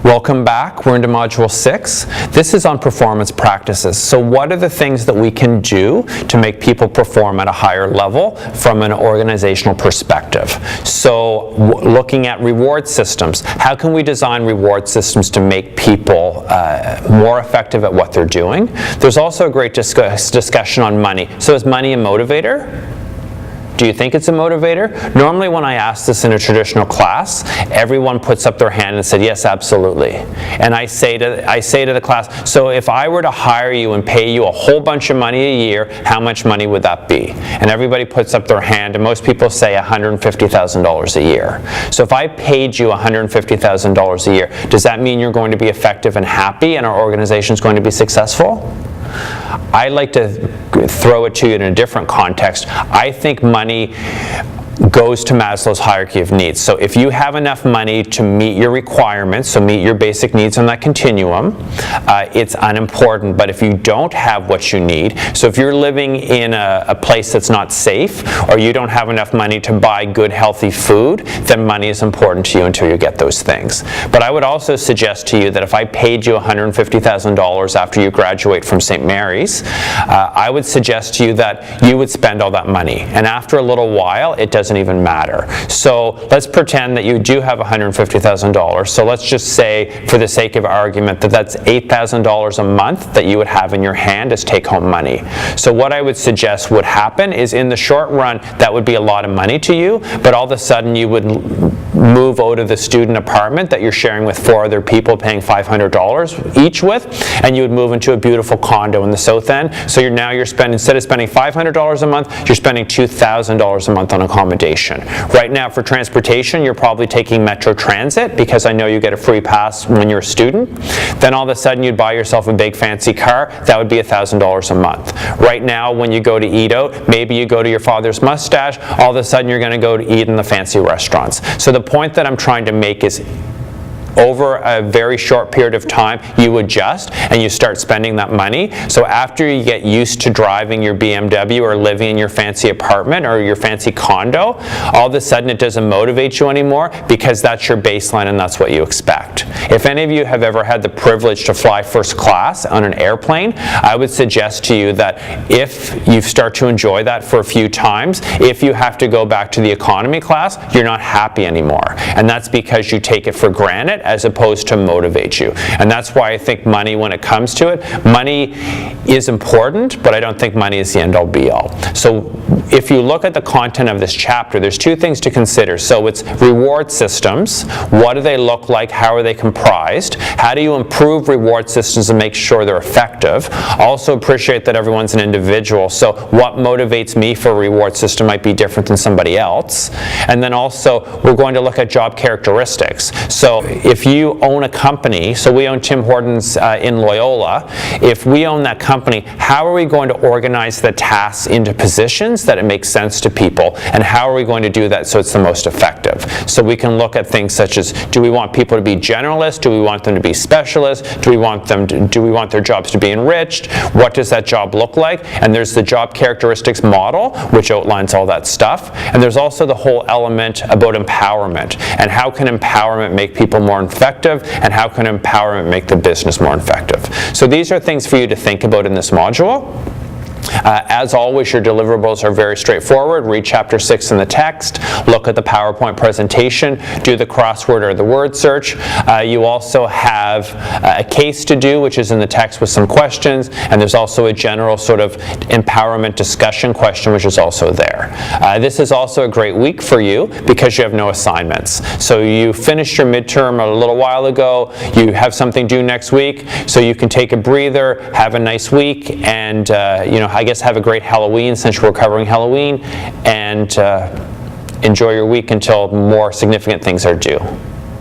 Welcome back. We're into Module 6. This is on performance practices. So what are the things that we can do to make people perform at a higher level from an organizational perspective? So looking at reward systems. How can we design reward systems to make people more effective at what they're doing? There's also a great discussion on money. So is money a motivator? Do you think it's a motivator? Normally when I ask this in a traditional class, everyone puts up their hand and said, yes, absolutely. And I say to the class, so if I were to hire you and pay you a whole bunch of money a year, how much money would that be? And everybody puts up their hand, and most people say $150,000 a year. So if I paid you $150,000 a year, does that mean you're going to be effective and happy and our organization is going to be successful? I like to throw it to you in a different context. I think money goes to Maslow's hierarchy of needs. So if you have enough money to meet your requirements, so meet your basic needs on that continuum, it's unimportant. But if you don't have what you need, so if you're living in a place that's not safe, or you don't have enough money to buy good, healthy food, then money is important to you until you get those things. But I would also suggest to you that if I paid you $150,000 after you graduate from St. Mary's, I would suggest to you that you would spend all that money. And after a little while, it doesn't even matter. So let's pretend that you do have $150,000. So let's just say, for the sake of argument, that that's $8,000 a month that you would have in your hand as take-home money. So what I would suggest would happen is, in the short run, that would be a lot of money to you, but all of a sudden you would move out of the student apartment that you're sharing with 4 other people paying $500 each with, and you would move into a beautiful condo in the South End. So you're spending, instead of spending $500 a month, you're spending $2,000 a month on accommodation. Right now for transportation, you're probably taking Metro Transit, because I know you get a free pass when you're a student. Then all of a sudden you'd buy yourself a big fancy car. That would be $1,000 a month. Right now when you go to eat out, maybe you go to your father's mustache, all of a sudden you're going to go to eat in the fancy restaurants. So the point that I'm trying to make is, over a very short period of time, you adjust and you start spending that money. So after you get used to driving your BMW or living in your fancy apartment or your fancy condo, all of a sudden it doesn't motivate you anymore, because that's your baseline and that's what you expect. If any of you have ever had the privilege to fly first class on an airplane, I would suggest to you that if you start to enjoy that for a few times, if you have to go back to the economy class, you're not happy anymore. And that's because you take it for granted as opposed to motivate you. And that's why I think money, when it comes to it, money is important, but I don't think money is the end-all be-all. So if you look at the content of this chapter, there's 2 things to consider. So it's reward systems. What do they look like? How are they comprised? How do you improve reward systems and make sure they're effective? Also appreciate that everyone's an individual, so what motivates me for a reward system might be different than somebody else. And then also we're going to look at job characteristics. So if you own a company, so we own Tim Hortons in Loyola, if we own that company, how are we going to organize the tasks into positions that it makes sense to people, and how are we going to do that so it's the most effective? So we can look at things such as, do we want people to be generalists? Do we want them to be specialists? Do we want their jobs to be enriched? What does that job look like? And there's the job characteristics model, which outlines all that stuff. And there's also the whole element about empowerment, and how can empowerment make people more effective, and how can empowerment make the business more effective. So these are things for you to think about in this module. As always, your deliverables are very straightforward. Read chapter 6 in the text, look at the PowerPoint presentation, do the crossword or the word search. You also have a case to do, which is in the text with some questions, and there's also a general sort of empowerment discussion question, which is also there. This is also a great week for you because you have no assignments. So you finished your midterm a little while ago, you have something due next week, so you can take a breather, have a nice week, and I guess have a great Halloween, since we're covering Halloween, and enjoy your week until more significant things are due.